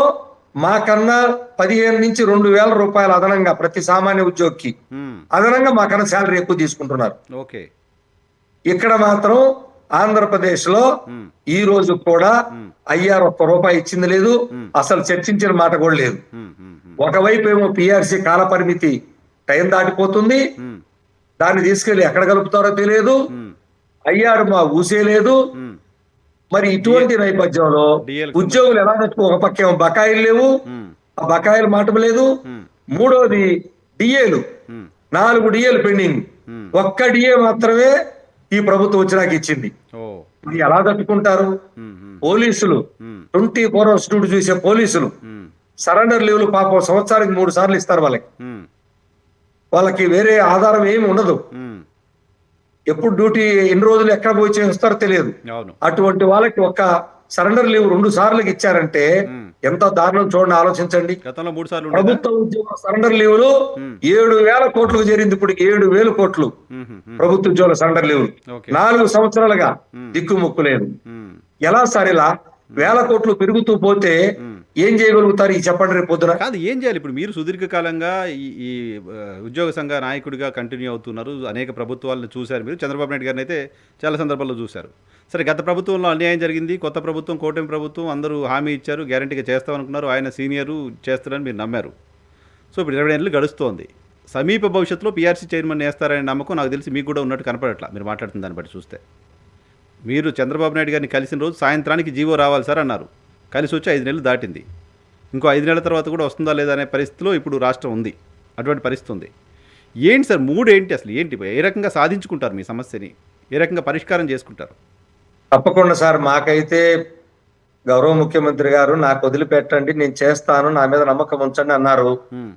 మాకన్నా 15 నుంచి 2,000 రూపాయలు అదనంగా ప్రతి సామాన్య ఉద్యోగికి అదనంగా మాకన్నా శాలరీ ఎక్కువ తీసుకుంటున్నారు. ఇక్కడ మాత్రం ఆంధ్రప్రదేశ్ లో ఈ రోజు కూడా ఐఆర్ ₹1 ఇచ్చింది లేదు, అసలు చర్చించిన మాట కూడా లేదు. ఒకవైపు ఏమో పిఆర్సీ కాల పరిమితి టైం దాటిపోతుంది, దాన్ని తీసుకెళ్లి ఎక్కడ కలుపుతారో తెలియదు, ఐఆర్ మా ఊసే లేదు. మరి ఇటువంటి నేపథ్యంలో ఉద్యోగులు ఎలా తెచ్చుకో, ఒక పక్కేమో బకాయిలు లేవు, ఆ బకాయిలు మాట లేదు. మూడోది డిఏలు, 4 డిఏలు పెండింగ్, ఒక్క డిఏ మాత్రమే ఈ ప్రభుత్వం వచ్చినాక ఇచ్చింది. ఇది ఎలా తట్టుకుంటారు? పోలీసులు ఉమ్, 24 hours డ్యూటీ చూసే పోలీసులు ఉమ్, సరెండర్ లీవ్లు పాపం సంవత్సరానికి 3 సార్లు ఇస్తారు వాళ్ళకి. ఉమ్, వాళ్ళకి వేరే ఆధారం ఏమి ఉండదు. ఉమ్, ఎప్పుడు డ్యూటీ ఎన్ని రోజులు ఎక్కడ పోయి చేస్తారో తెలియదు. అవును. అటువంటి వాళ్ళకి ఒక్క సరెండర్ లీవ్ 2 సార్లు ఇచ్చారంటే ఉమ్. ఎంత దారుణం చూడండి, ఆలోచించండి. గతంలో 3 సార్లు ఉండేదా? ప్రభుత్వ ఉద్యోగ సరెండర్ లీవ్లు ఉమ్, 7,000 కోట్లకు చేరింది. ఇప్పుడు 7,000 కోట్లు ఉమ్, ఉమ్, ప్రభుత్వ ఉద్యోగుల సరెండర్ లీవ్లు. ఓకే. 4 సంవత్సరాలుగా ఉమ్, దిక్కుముక్కు లేదు. ఉమ్, ఎలా సార్ ఇలా 1000 కోట్లు పెరుగుతూ పోతే ఉమ్. ఏం చేయగలుగుతారు ఈ చెప్పండి రేపు పొద్దున? కాదు, ఏం చేయాలి ఇప్పుడు? మీరు సుదీర్ఘకాలంగా ఈ ఈ ఉద్యోగ సంఘ నాయకుడిగా కంటిన్యూ అవుతున్నారు. అనేక ప్రభుత్వాలను చూశారు మీరు. చంద్రబాబు నాయుడు గారిని అయితే చాలా సందర్భాల్లో చూశారు. సరే, గత ప్రభుత్వంలో అన్యాయం జరిగింది. కొత్త ప్రభుత్వం, కూటమి ప్రభుత్వం అందరూ హామీ ఇచ్చారు, గ్యారంటీగా చేస్తామనుకున్నారు. ఆయన సీనియరు, చేస్తారని మీరు నమ్మారు. సో ఇప్పుడు 20 ఏళ్ళు గడుస్తోంది. సమీప భవిష్యత్తులో పీఆర్సీ చైర్మన్ వేస్తారనే నమ్మకం నాకు తెలిసి మీకు కూడా ఉన్నట్టు కనపడట్లా మీరు మాట్లాడుతున్న దాన్ని బట్టి చూస్తే. మీరు చంద్రబాబు నాయుడు గారిని కలిసిన రోజు సాయంత్రానికి జీవో రావాలి సార్ అన్నారు. కలిసి వచ్చి 5 నెలలు దాటింది. ఇంకో 5 నెలల తర్వాత కూడా వస్తుందా లేదా అనే పరిస్థితిలో ఇప్పుడు రాష్ట్రం ఉంది. అటువంటి పరిస్థితి ఉంది. ఏంటి సార్ మూడు ఏంటి అసలు? ఏంటి ఏ రకంగా సాధించుకుంటారు మీ సమస్యని? ఏ రకంగా పరిష్కారం చేసుకుంటారు? తప్పకుండా సార్, మాకైతే గౌరవ ముఖ్యమంత్రి గారు నాకు వదిలిపెట్టండి, నేను చేస్తాను, నా మీద నమ్మకం ఉంచండి అన్నారు. ఉమ్,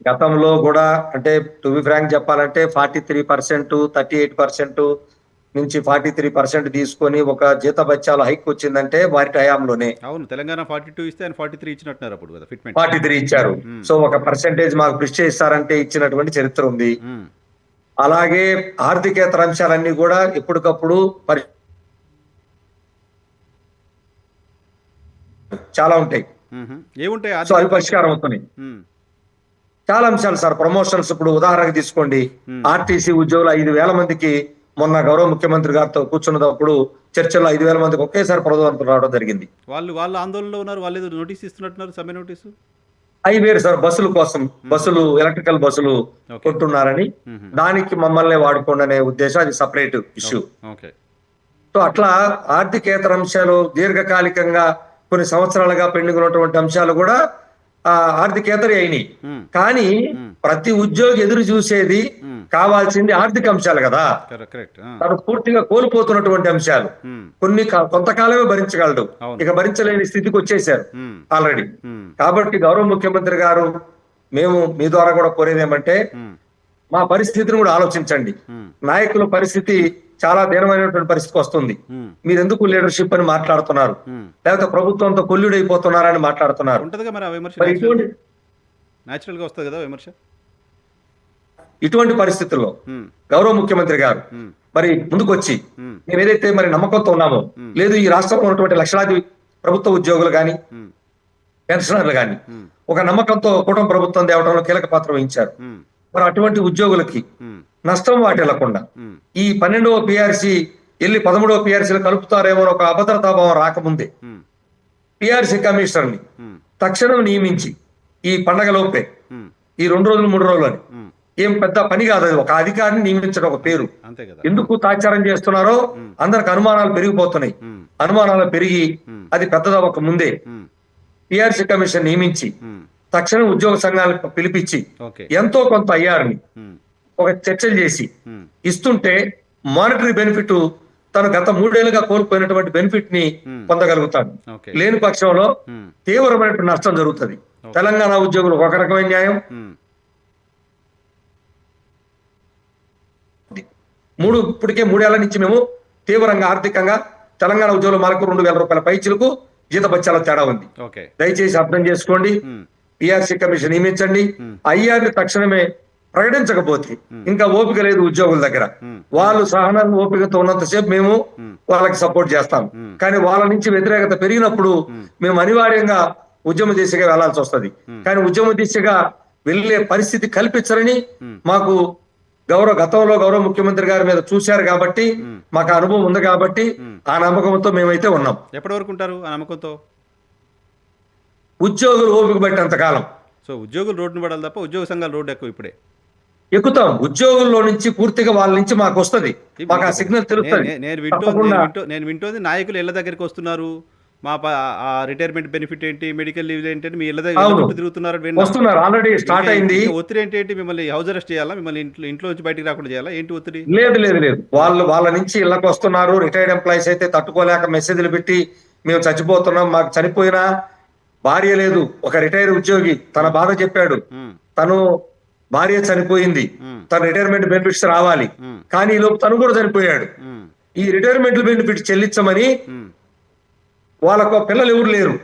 గతంలో కూడా అంటే టు బి ఫ్రాంక్ చెప్పాలంటే 43%, 38% నుంచి 43% తీసుకొని ఒక జీతభత్యాల హైక్ వచ్చిందంటే వారి హయాంలోనే అవును, తెలంగాణ 42 ఇస్తే ఆయన 43 ఇచ్చినట్టున్నారు అప్పుడు కదా ఫిట్మెంట్. 43 ఇచ్చారు. సో ఒక పర్సెంటేజ్ మాకు కృషి చేస్తారంటే ఇచ్చినటువంటి చరిత్ర ఉంది. ఉమ్, అలాగే ఆర్థికేతర అంశాలన్నీ కూడా ఎప్పటికప్పుడు చాలా ఉంటాయి. ఉమ్, ఏముంటాయి సో అవి పరిష్కారం అవుతున్నాయి. ఉమ్, చాలా అంశాలు సార్. ప్రమోషన్స్ ఇప్పుడు ఉదాహరణకు తీసుకోండి. ఆర్టీసీ ఉద్యోగులు 5,000 మందికి మొన్న గౌరవ ముఖ్యమంత్రి గారితో కూర్చున్నప్పుడు చర్చలో 5,000 మందికి ఒకేసారి పదోన్నతులు రావడం జరిగింది. వాళ్ళు ఆందోళనలో ఉన్నారు. వాళ్ళు ఏదో నోటీస్ ఇస్తున్నట్టున్నారు, సమ్మె నోటీసు. అవి వేరు సార్, బస్సుల కోసం, బస్సులు ఎలక్ట్రికల్ బస్సులు ఓకే. కొంటున్నారని, దానికి మమ్మల్ని వాడుకోండి అనే ఉద్దేశం, అది సపరేట్ ఇష్యూ. ఓకే. సో అట్లా ఆర్థికేతర అంశాలు దీర్ఘకాలికంగా కొన్ని సంవత్సరాలుగా పెండింగ్ ఉన్నటువంటి అంశాలు కూడా ఆర్థికేతర అయినాయి. ఉమ్, కానీ ప్రతి ఉద్యోగి ఎదురు చూసేది ఉమ్, కావాల్సింది ఆర్థిక అంశాలు కదా. కరెక్ట్. తను పూర్తిగా కోల్పోతున్నటువంటి అంశాలు ఉమ్, కొన్ని కొంతకాలమే భరించగలడు, అవును. ఇక భరించలేని స్థితికి వచ్చేసారు ఉమ్, ఆల్రెడీ. ఉమ్, కాబట్టి గౌరవ ముఖ్యమంత్రి గారు, మేము మీ ద్వారా కూడా కోరేది ఏమంటే ఉమ్, మా పరిస్థితిని కూడా ఆలోచించండి. ఉమ్, నాయకుల పరిస్థితి చాలా దీనమైనటువంటి పరిస్థితి వస్తుంది. ఉమ్, మీరు ఎందుకు లీడర్షిప్ అని మాట్లాడుతున్నారు, ఉమ్. లేకపోతే ప్రభుత్వంతో కొల్లుడైపోతున్నారని మాట్లాడుతున్నారు. ఉంటుందిగా మరి ఆ విమర్శ. మరి న్యాచురల్గా వస్తుంది కదా విమర్శ. ఇటువంటి పరిస్థితుల్లో ఉమ్, గౌరవ ముఖ్యమంత్రి గారు ఉమ్, మరి ముందుకొచ్చి ఉమ్, మేము ఏదైతే మరి నమ్మకంతో ఉన్నామో, లేదు ఈ రాష్ట్రంలో ఉన్నటువంటి లక్షలాది ప్రభుత్వ ఉద్యోగులు కానీ ఉమ్, పెన్షనర్లు కానీ ఉమ్, ఒక నమ్మకంతో కూటమి ప్రభుత్వం తేవడంలో కీలక పాత్ర వహించారు. ఉమ్, మరి అటువంటి ఉద్యోగులకి ఉమ్, నష్టం వాటిల్లకుండా ఉమ్, ఈ 12వ పిఆర్సీ వెళ్ళి 13వ పిఆర్సీలు కలుపుతారేమో అని ఒక అభద్రతాభావం రాకముందే ఉమ్, పిఆర్సీ కమిషనర్ ని ఉమ్, తక్షణం నియమించి ఈ పండగలోపే, ఉమ్, ఈ 2 రోజులు 3 రోజులని, ఉమ్. ఏం పెద్ద పని కాదు అది, ఒక అధికారిని నియమించడం ఒక పేరు. అంతే కదా. ఎందుకు తాత్సారం చేస్తున్నారో అందరికి అనుమానాలు పెరిగిపోతున్నాయి. ఉమ్, అనుమానాలు పెరిగి ఉమ్, అది పెద్దదవ్వక ముందే ఉమ్, పిఆర్సీ కమిషన్ నియమించి ఉమ్, తక్షణం ఉద్యోగ సంఘాలకు పిలిపించి ఓకే. ఎంతో కొంత అయ్యారని ఉమ్, ఒక చర్చలు చేసి ఉమ్, ఇస్తుంటే మానిటరీ బెనిఫిట్ తను గత 3 ఏళ్లుగా కోల్పోయినటువంటి బెనిఫిట్ ని పొందగలుగుతాడు. ఓకే. లేని పక్షంలో ఉమ్, తీవ్రమైనటువంటి నష్టం జరుగుతుంది. తెలంగాణ ఉద్యోగులకు ఒక రకమైన న్యాయం, ఉమ్, ఇప్పటికే 3 ఏళ్ల నుంచి మేము తీవ్రంగా ఆర్థికంగా తెలంగాణ ఉద్యోగులు మనకు 2,000 రూపాయల పైచిలకు జీతభత్యాల తేడా ఉంది. ఓకే. దయచేసి అర్థం చేసుకోండి. ఉమ్, పిఆర్సీ కమిషన్ నియమించండి. ఉమ్, ఐఆర్ని తక్షణమే ప్రకటించకపోతే ఇంకా ఓపిక లేదు ఉద్యోగుల దగ్గర. ఉమ్, వాళ్ళు సహనంగా ఓపికతో ఉన్నంతసేపు మేము ఉమ్, వాళ్ళకి సపోర్ట్ చేస్తాం. ఉమ్, కానీ వాళ్ళ నుంచి వ్యతిరేకత పెరిగినప్పుడు మేము అనివార్యంగా ఉద్యమ దిశగా వెళ్లాల్సి వస్తది. కానీ ఉద్యమ దిశగా వెళ్లే పరిస్థితి కల్పించరని మాకు గతంలో గౌరవ ముఖ్యమంత్రి గారి మీద చూశారు కాబట్టి, మాకు అనుభవం ఉంది కాబట్టి ఆ నమ్మకంతో మేమైతే ఉన్నాం. ఎప్పటి వరకు ఉంటారు ఆ నమ్మకంతో? ఉద్యోగులు ఓపిక పట్టేంత కాలం. సో ఉద్యోగులు రోడ్డును పడాలి తప్ప ఉద్యోగ సంఘాలు రోడ్డు ఎక్కువ ఇప్పుడే ఎక్కుతాం. ఉద్యోగుల్లో నుంచి పూర్తిగా వాళ్ళ నుంచి మాకు వస్తుంది, మాకు ఆ సిగ్నల్ తెలుస్తుంది. నేను వింటోంది నాయకులు ఇళ్ల దగ్గరికి వస్తున్నారు, మా ఆ రిటైర్మెంట్ బెనిఫిట్ ఏంటి, మెడికల్ లీవ్ ఏంటి, మీ ఇళ్ల దగ్గర తిరుగుతున్నారు, వస్తున్నారు. ఆల్రెడీ స్టార్ట్ అయింది. ఒత్తిడి ఏంటి? మిమ్మల్ని హౌస్ అరెస్ట్ చేయాలా? మిమ్మల్ని ఇంట్లో నుంచి బయటికి రాకుండా చేయాలా? ఏంటి ఒత్తిడి? లేదు లేదు లేదు, వాళ్ళ నుంచి ఇళ్లకు వస్తున్నారు. రిటైర్డ్ ఎంప్లాయీస్ అయితే తట్టుకోలేక మెసేజ్లు పెట్టి మేము చచ్చిపోతున్నాం, మాకు చనిపోయినా భార్య లేదు. ఒక రిటైర్ ఉద్యోగి తన బాధ చెప్పాడు. తను భార్య చనిపోయింది, తన రిటైర్మెంట్ బెనిఫిట్స్ రావాలి, కానీ ఈ లోపు తను కూడా చనిపోయాడు. ఈ రిటైర్మెంట్ బెనిఫిట్స్ చెల్లించమని వాళ్ళకు పిల్లలు ఎవరు లేరు.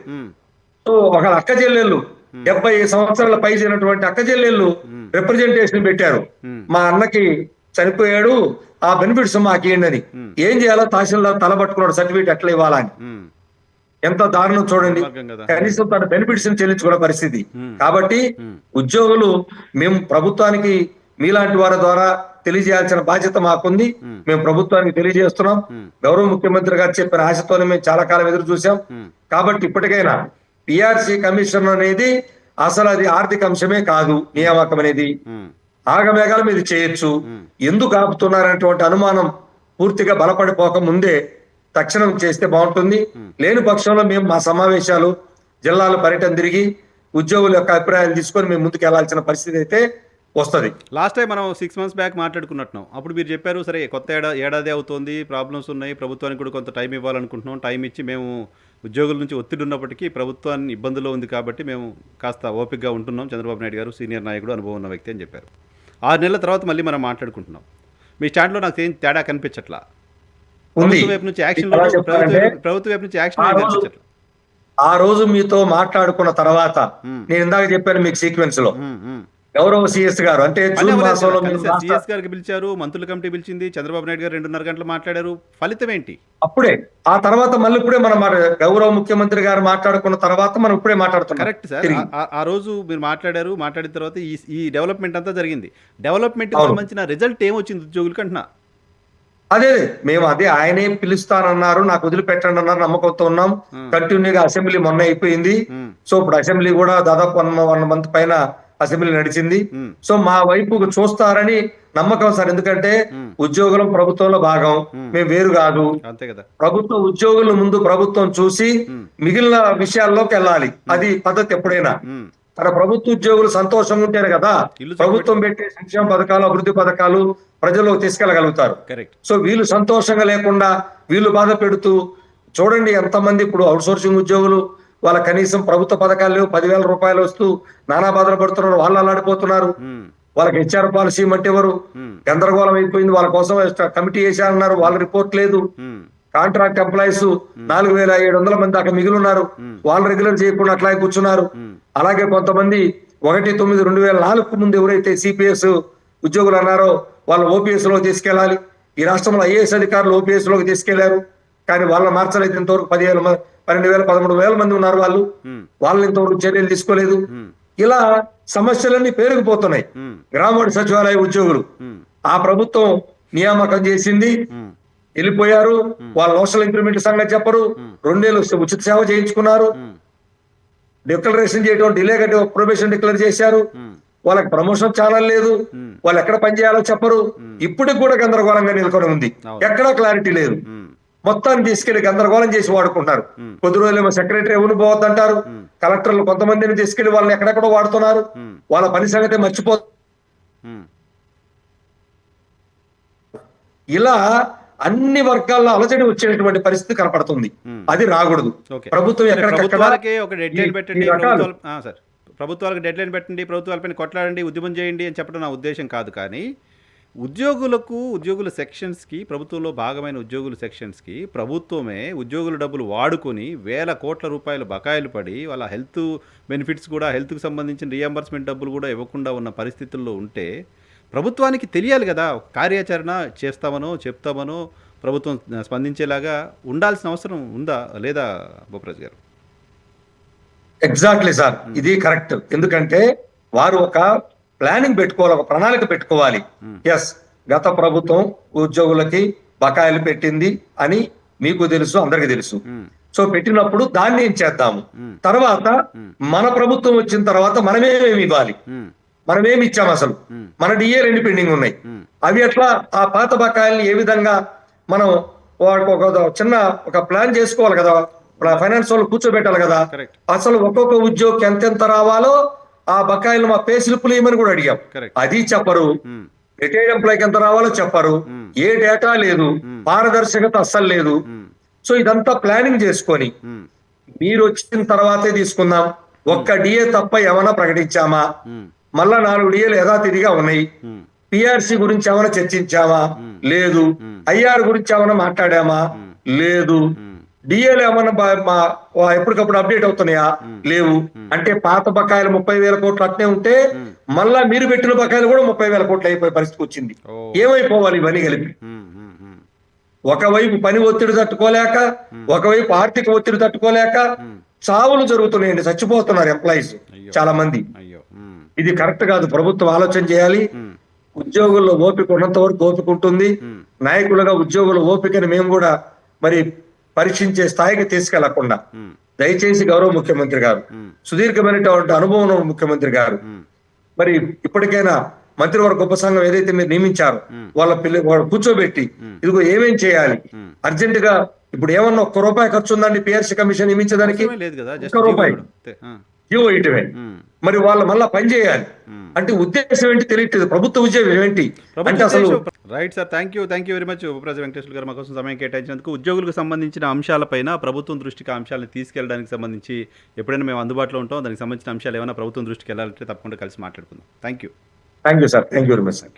సో ఒక అక్క చెల్లెళ్ళు 70 సంవత్సరాల పై చేరినటువంటి అక్క చెల్లెళ్ళు రిప్రజెంటేషన్ పెట్టారు, మా అన్నకి చనిపోయాడు, ఆ బెనిఫిట్స్ మాకేంటని. ఏం చేయాలో తహసీల్దార్ తలబట్టుకున్నాడు, సర్టిఫికేట్ ఎట్లా ఇవ్వాలా అని. ఎంత దారుణం చూడండి. కనీసం తన బెనిఫిట్స్ చెల్లించుకునే పరిస్థితి. కాబట్టి ఉద్యోగులు మేము ప్రభుత్వానికి మీలాంటి వారి ద్వారా తెలియజేయాల్సిన బాధ్యత మాకుంది. మేము ప్రభుత్వానికి తెలియజేస్తున్నాం. గౌరవ ముఖ్యమంత్రి గారు చెప్పిన ఆశతోనే మేము చాలా కాలం ఎదురు చూసాం. కాబట్టి ఇప్పటికైనా పిఆర్సి కమిషన్ అనేది అసలు అది ఆర్థిక అంశమే కాదు. నియామకం అనేది ఆగమేఘాల మీద చేయొచ్చు. ఎందుకు ఆపుతున్నారనేటువంటి అనుమానం పూర్తిగా బలపడిపోక ముందే తక్షణం చేస్తే బాగుంటుంది. లేని పక్షంలో మేము మా సమావేశాలు, జిల్లాల పర్యటన తిరిగి ఉద్యోగుల యొక్క అభిప్రాయాలు తీసుకొని మేము ముందుకు వెళ్లాల్సిన పరిస్థితి అయితే వస్తుంది. లాస్ట్ టైం మనం 6 months బ్యాక్ మాట్లాడుకున్నట్టున్నాం. అప్పుడు మీరు చెప్పారు, సరే కొత్త ఏడాది అవుతుంది, ప్రాబ్లమ్స్ ఉన్నాయి, ప్రభుత్వానికి కూడా కొంత టైం ఇవ్వాలనుకుంటున్నాం, టైం ఇచ్చి మేము ఉద్యోగుల నుంచి ఒత్తిడి ఉన్నప్పటికీ ప్రభుత్వాన్ని ఇబ్బందులో ఉంది కాబట్టి మేము కాస్త ఓపికగా ఉంటున్నాం, చంద్రబాబు నాయుడు గారు సీనియర్ నాయకుడు, అనుభవం ఉన్న వ్యక్తి అని చెప్పారు. 6 నెలల తర్వాత మళ్ళీ మనం మాట్లాడుకుంటున్నాం. మీ స్టాండ్లో నాకు ఏం తేడా కనిపించట్లా. ప్రభుత్వ వైపు నుంచి యాక్షన్ కనిపించట్లా. ఆ రోజు మీతో మాట్లాడుకున్న తర్వాత నేను ఇందాక చెప్పాను మీకు సీక్వెన్స్ లో, గౌరవ సిఎస్ గారు అంటే జూన్ మాసంలో సిఎస్ గారికి పిలిచారు, మంత్రుల కమిటీ పిలిచింది, చంద్రబాబు నాయుడు గారు 2.5 గంటలు మాట్లాడారు. ఫలితం ఏంటి? అప్పుడే ఆ తర్వాత మళ్ళీ ఇప్పుడే మనం గౌరవ ముఖ్యమంత్రి గారు మాట్లాడుకున్న తర్వాత మనం ఇప్పుడే మాట్లాడుతున్నాం. Correct sir. ఆ రోజు మీరు మాట్లాడారు, మాట్లాడిన తర్వాత ఈ డెవలప్మెంట్ అంతా జరిగింది. డెవలప్మెంట్ సంబంధించిన రిజల్ట్ ఏమొచ్చింది ఉద్యోగులకి అంటున్నా? అదే మేము ఆయనే పిలుస్తానన్నారు, నాకు వదిలిపెట్టండి అన్నారు, నమ్మకంతో ఉన్నాం. కంటిన్యూగా అసెంబ్లీ మొన్న అయిపోయింది. సో ఇప్పుడు అసెంబ్లీ కూడా దాదాపు 1 month పైన అసెంబ్లీ నడిచింది. సో మా వైపు చూస్తారని నమ్మకం సార్. ఎందుకంటే ఉద్యోగులం ప్రభుత్వంలో భాగం, మేము వేరు కాదు. ప్రభుత్వ ఉద్యోగుల ముందు ప్రభుత్వం చూసి మిగిలిన విషయాల్లోకి వెళ్ళాలి. అది పద్ధతి ఎప్పుడైనా. తన ప్రభుత్వ ఉద్యోగులు సంతోషంగా ఉంటేనే కదా ప్రభుత్వం పెట్టే సంక్షేమ పథకాలు, అభివృద్ధి పథకాలు ప్రజల్లోకి తీసుకెళ్లగలుగుతారు. సో వీళ్ళు సంతోషంగా లేకుండా వీళ్ళు బాధ పెడుతూ చూడండి ఎంతమంది ఇప్పుడు అవుట్ సోర్సింగ్ ఉద్యోగులు వాళ్ళ కనీసం ప్రభుత్వ పథకాలు 10,000 రూపాయలు వస్తూ నానా బాధలు పడుతున్నారు, వాళ్ళు అలాడిపోతున్నారు. వాళ్ళకి హెచ్ఆర్ పాలసీ అంటే ఎవరు గందరగోళం అయిపోయింది. వాళ్ళ కోసం కమిటీ వేసారన్నారు, వాళ్ళ రిపోర్ట్ లేదు. కాంట్రాక్ట్ ఎంప్లాయీస్ 4,700 మంది దాకా మిగిలి ఉన్నారు, వాళ్ళు రెగ్యులర్ చేయకుండా అట్లాగే కూర్చున్నారు. అలాగే కొంతమంది 1/9/2004 ముందు ఎవరైతే సిపిఎస్ ఉద్యోగులు అన్నారో వాళ్ళు ఓపీఎస్ లో తీసుకెళ్లాలి. ఈ రాష్ట్రంలో ఐఏఎస్ అధికారులు ఓపీఎస్ లోకి తీసుకెళ్లారు, కానీ వాళ్ళ మార్చలేదు. ఇంతవరకు 10,000, 12,000, 13,000 మంది ఉన్నారు వాళ్ళు, వాళ్ళని ఇంతవరకు చర్యలు తీసుకోలేదు. ఇలా సమస్యలన్నీ పేరుకుపోతున్నాయి. గ్రామీణ సచివాలయ ఉద్యోగులు ఆ ప్రభుత్వం నియామకం చేసింది, వెళ్ళిపోయారు. వాళ్ళ సోషల్ ఇంక్రిమెంట్ సంగతి చెప్పరు. 2 ఏళ్ళు ఉచిత సేవ చేయించుకున్నారు, డిక్లరేషన్ చేయడం డిలే కట్టి ప్రొబేషన్ డిక్లేర్ చేశారు. వాళ్ళకి ప్రమోషన్ ఛానల్ లేదు, వాళ్ళు ఎక్కడ పనిచేయాలో చెప్పరు. ఇప్పటికి కూడా గందరగోళంగా నెలకొని ఉంది, ఎక్కడా క్లారిటీ లేదు. మొత్తాన్ని తీసుకెళ్లి గందరగోళం చేసి వాడుకుంటారు. కొద్ది రోజులేమో సెక్రటరీ ఎవరు పోవద్దంటారు, కలెక్టర్లు కొంతమందిని తీసుకెళ్లి వాళ్ళని ఎక్కడెక్కడో వాడుతున్నారు. వాళ్ళ పని సంగతి మర్చిపో. ఇలా అన్ని వర్గాల్లో అలజడి వచ్చేటువంటి పరిస్థితి కనపడుతుంది. అది రాకూడదు. ప్రభుత్వం ప్రభుత్వాలకు డెడ్ లైన్ పెట్టండి, ప్రభుత్వాలపైన కొట్లాడండి, ఉద్యమం చేయండి అని చెప్పడం నా ఉద్దేశం కాదు. కానీ ఉద్యోగుల సెక్షన్స్కి, ప్రభుత్వంలో భాగమైన ఉద్యోగుల సెక్షన్స్కి ప్రభుత్వమే ఉద్యోగుల డబ్బులు వాడుకొని వేల కోట్ల రూపాయలు బకాయిలు పడి వాళ్ళ హెల్త్ బెనిఫిట్స్ కూడా, హెల్త్కి సంబంధించిన రీఎంబర్స్మెంట్ డబ్బులు కూడా ఇవ్వకుండా ఉన్న పరిస్థితుల్లో ఉంటే ప్రభుత్వానికి తెలియాలి కదా, కార్యాచరణ చేస్తామనో చెప్తామనో ప్రభుత్వం స్పందించేలాగా ఉండాల్సిన అవసరం ఉందా లేదా బొప్పరాజు గారు? ఎగ్జాక్ట్లీ సార్, ఇది కరెక్ట్. ఎందుకంటే వారు ఒక ప్లానింగ్ పెట్టుకోవాలి, ఒక ప్రణాళిక పెట్టుకోవాలి. ఎస్, గత ప్రభుత్వం ఉద్యోగులకి బకాయిలు పెట్టింది అని మీకు తెలుసు, అందరికీ తెలుసు. సో పెట్టినప్పుడు దాన్ని ఏం చేద్దాము, తర్వాత మన ప్రభుత్వం వచ్చిన తర్వాత మనమేమి ఇవ్వాలి, మనమేమి ఇచ్చాము, అసలు మన డిఏ 2 పెండింగ్ ఉన్నాయి, అవి ఎట్లా, ఆ పాత బకాయిల్ని ఏ విధంగా మనం ఒక ప్లాన్ చేసుకోవాలి కదా, ఫైనాన్స్ వాళ్ళు కూర్చోబెట్టాలి కదా. అసలు ఒక్కొక్క ఉద్యోగికి ఎంతెంత రావాలో ఆ బకాయిలు మా పే స్లిప్పులు ఇవ్వమని కూడా అడిగాం, అది చెప్పరు. రిటైర్డ్ ఎంప్లాయ్కి ఎంత రావాలో చెప్పరు, ఏ డేటా లేదు, పారదర్శకత అస్సలు లేదు. సో ఇదంతా ప్లానింగ్ చేసుకొని ఉమ్, మీరు వచ్చిన తర్వాతే తీసుకుందాం. ఒక్క డిఏ తప్ప ఏమైనా ప్రకటించామా? ఉమ్, మళ్ళా 4 డిఏలు యథాతిథిగా ఉన్నాయి. ఉమ్, పిఆర్సి గురించి ఏమైనా చర్చించామా? లేదు. ఐఆర్ గురించి ఏమైనా మాట్లాడామా? లేదు. డిఏలు ఏమైనా ఎప్పటికప్పుడు అప్డేట్ అవుతున్నాయా? లేవు. అంటే పాత బకాయిలు 30,000 కోట్లు అట్నే ఉంటే మళ్ళా మీరు పెట్టిన బకాయిలు కూడా 30,000 కోట్లు అయిపోయే పరిస్థితి వచ్చింది. ఓ, ఏమైపోవాలి ఇవన్నీ కలిపి? ఉమ్, ఉమ్, ఉమ్, ఒకవైపు పని ఒత్తిడి తట్టుకోలేక, ఒకవైపు ఆర్థిక ఒత్తిడి తట్టుకోలేక చావులు జరుగుతున్నాయండి. చచ్చిపోతున్నారు ఎంప్లాయీస్ అయ్యో. చాలా మంది. అయ్యో. ఉమ్, ఇది కరెక్ట్ కాదు. ప్రభుత్వం ఆలోచన చేయాలి. ఉమ్, ఉద్యోగుల్లో ఓపిక ఉన్నంత వరకు ఓపిక ఉంటుంది. ఉమ్, నాయకులుగా ఉద్యోగుల ఓపికని మేము కూడా మరి పరీక్షించే స్థాయికి తీసుకెళ్లకుండా ఉమ్, దయచేసి గౌరవ ముఖ్యమంత్రి గారు, ఉమ్, సుదీర్ఘమైనటువంటి అనుభవం ఉన్న ముఖ్యమంత్రి గారు, ఉమ్, మరి ఇప్పటికైనా మంత్రివర్గ ఉపసంఘం ఏదైతే మీరు నియమించారో వాళ్ళ కూర్చోబెట్టి ఇదిగో ఏమేం చేయాలి అర్జెంట్ గా. ఇప్పుడు ఏమన్నా ₹1 ఖర్చు ఉందండి పిఆర్సీ కమిషన్ నియమించడానికి? అవసరమే లేదు కదా, జస్ట్ ₹1 జీవో అంతే. ఆ, జీవో ఇటువే. ఉమ్, మరి వాళ్ళు మళ్ళా పని చేయాలి ఉమ్. అంటే ఉద్దేశం ఏంటి తెలియట్లేదు. ప్రభుత్వ ఉద్యోగం ఏంటి అంటే అసలు right sir, thank you very much ఉపరాజ వెంకటేశ్వర గారు మా కోసం సమయం కేటాయించినందుకు. ఉద్యోగులకు సంబంధించిన అంశాలపైన ప్రభుత్వం దృష్టికి ఆ అంశాలను తీసుకెళ్ళడానికి సంబంధించి ఎప్పుడైనా మేము అందుబాటులో ఉంటాం. దానికి సంబంధించిన అంశాలు ఏమైనా ప్రభుత్వం దృష్టికి వెళ్ళాలంటే తప్పకుండా కలిసి మాట్లాడుకుందాం. Thank you sir. Thank you very much sir.